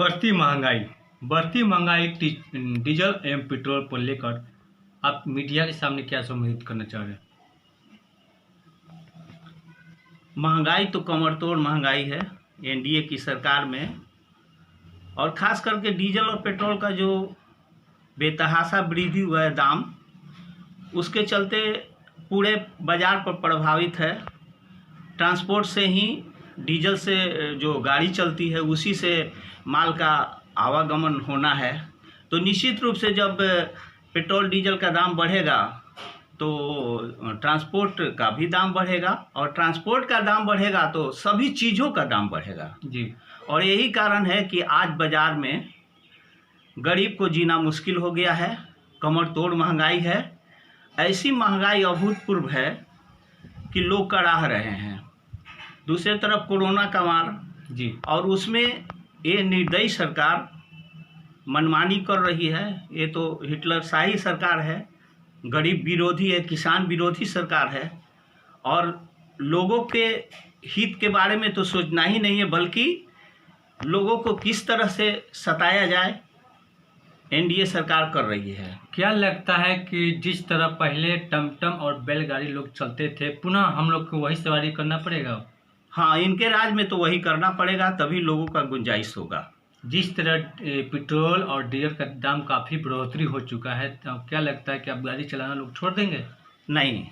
बढ़ती महंगाई डीजल एवं पेट्रोल को लेकर आप मीडिया के सामने क्या संबोधित करना चाह रहे हैं? महंगाई तो कमर तोड़ महंगाई है एनडीए की सरकार में, और ख़ास करके डीजल और पेट्रोल का जो बेतहाशा वृद्धि हुआ है दाम, उसके चलते पूरे बाज़ार पर प्रभावित है। ट्रांसपोर्ट से ही डीजल से जो गाड़ी चलती है उसी से माल का आवागमन होना है, तो निश्चित रूप से जब पेट्रोल डीजल का दाम बढ़ेगा तो ट्रांसपोर्ट का भी दाम बढ़ेगा, और ट्रांसपोर्ट का दाम बढ़ेगा तो सभी चीज़ों का दाम बढ़ेगा जी। और यही कारण है कि आज बाज़ार में गरीब को जीना मुश्किल हो गया है। कमर तोड़ महंगाई है, ऐसी महंगाई अभूतपूर्व है कि लोग कराह रहे हैं। दूसरी तरफ कोरोना का मार जी, और उसमें ये निर्दयी सरकार मनमानी कर रही है। ये तो हिटलरशाही सरकार है, गरीब विरोधी है, किसान विरोधी सरकार है, और लोगों के हित के बारे में तो सोचना ही नहीं है, बल्कि लोगों को किस तरह से सताया जाए एनडीए सरकार कर रही है। क्या लगता है कि जिस तरह पहले टमटम और बैलगाड़ी लोग चलते थे, पुनः हम लोग को वही सवारी करना पड़ेगा? हाँ, इनके राज में तो वही करना पड़ेगा, तभी लोगों का गुंजाइश होगा। जिस तरह पेट्रोल और डीजल का दाम काफ़ी बढ़ोतरी हो चुका है, तो क्या लगता है कि अब गाड़ी चलाना लोग छोड़ देंगे? नहीं,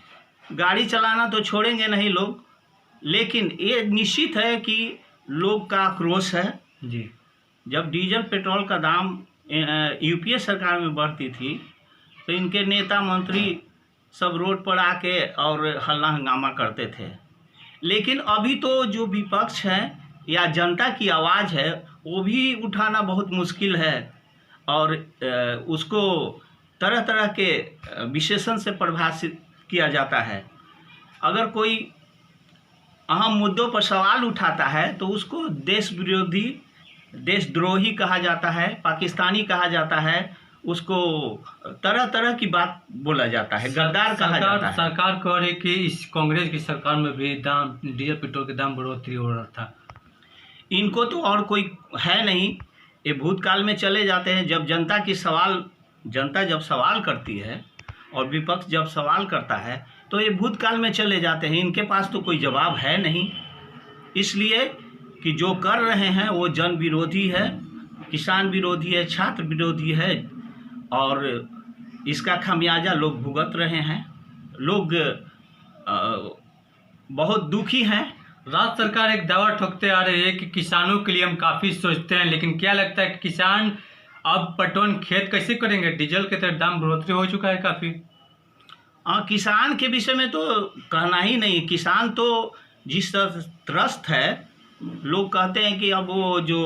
गाड़ी चलाना तो छोड़ेंगे नहीं लोग, लेकिन ये निश्चित है कि लोग का आक्रोश है। जी, जब डीजल पेट्रोल का दाम यूपीए सरकार में बढ़ती थी तो इनके नेता मंत्री सब रोड पर आके और हल्ला हंगामा करते थे, लेकिन अभी तो जो विपक्ष है या जनता की आवाज़ है वो भी उठाना बहुत मुश्किल है, और उसको तरह तरह के विशेषण से परिभाषित किया जाता है। अगर कोई अहम मुद्दों पर सवाल उठाता है तो उसको देश विरोधी, देशद्रोही कहा जाता है, पाकिस्तानी कहा जाता है, उसको तरह तरह की बात बोला जाता है, गद्दार कहा जाता है। सरकार कह रही कि इस कांग्रेस की सरकार में भी दाम डीजल पेट्रोल के दाम बढ़ोतरी हो रहा था। इनको तो और कोई है नहीं, ये भूतकाल में चले जाते हैं। जब जनता जब सवाल करती है और विपक्ष जब सवाल करता है तो ये भूतकाल में चले जाते हैं, इनके पास तो कोई जवाब है नहीं। इसलिए कि जो कर रहे हैं वो जन विरोधी है, किसान विरोधी है, छात्र विरोधी है, और इसका खामियाजा लोग भुगत रहे हैं। लोग बहुत दुखी हैं। राज्य सरकार एक दावा ठोकते आ रही है कि किसानों के लिए हम काफ़ी सोचते हैं, लेकिन क्या लगता है कि किसान अब पटवन खेत कैसे करेंगे? डीजल के तरफ दाम बढ़ोतरी हो चुका है काफ़ी। किसान के विषय में तो कहना ही नहीं। किसान तो जिस तरह त्रस्त है, लोग कहते हैं कि अब वो जो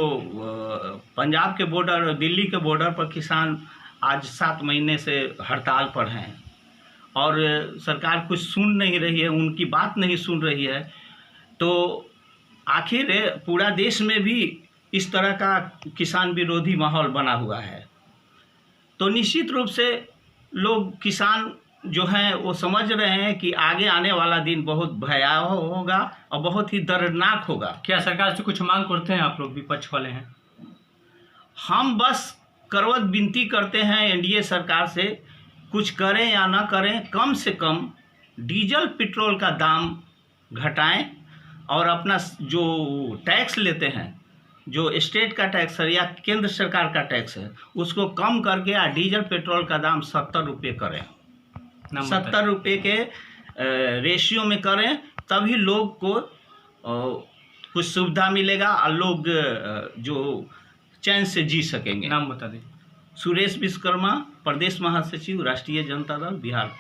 पंजाब के बॉर्डर, दिल्ली के बॉर्डर पर किसान आज 7 महीने से हड़ताल पर हैं और सरकार कुछ सुन नहीं रही है, उनकी बात नहीं सुन रही है। तो आखिर पूरा देश में भी इस तरह का किसान विरोधी माहौल बना हुआ है, तो निश्चित रूप से लोग, किसान जो हैं वो समझ रहे हैं कि आगे आने वाला दिन बहुत भयावह होगा और बहुत ही दर्दनाक होगा। क्या सरकार से कुछ मांग करते हैं आप लोग, विपक्ष वाले हैं? हम बस करवत विनती करते हैं एनडीए सरकार से, कुछ करें या ना करें, कम से कम डीजल पेट्रोल का दाम घटाएं और अपना जो टैक्स लेते हैं, जो स्टेट का टैक्स है या केंद्र सरकार का टैक्स है, उसको कम करके डीजल पेट्रोल का दाम 70 रुपये करें। 70 रुपये के रेशियो में करें, तभी लोग को कुछ सुविधा मिलेगा और लोग जो चैन से जी सकेंगे। नाम बता दें। सुरेश विश्वकर्मा, प्रदेश महासचिव, राष्ट्रीय जनता दल, बिहार।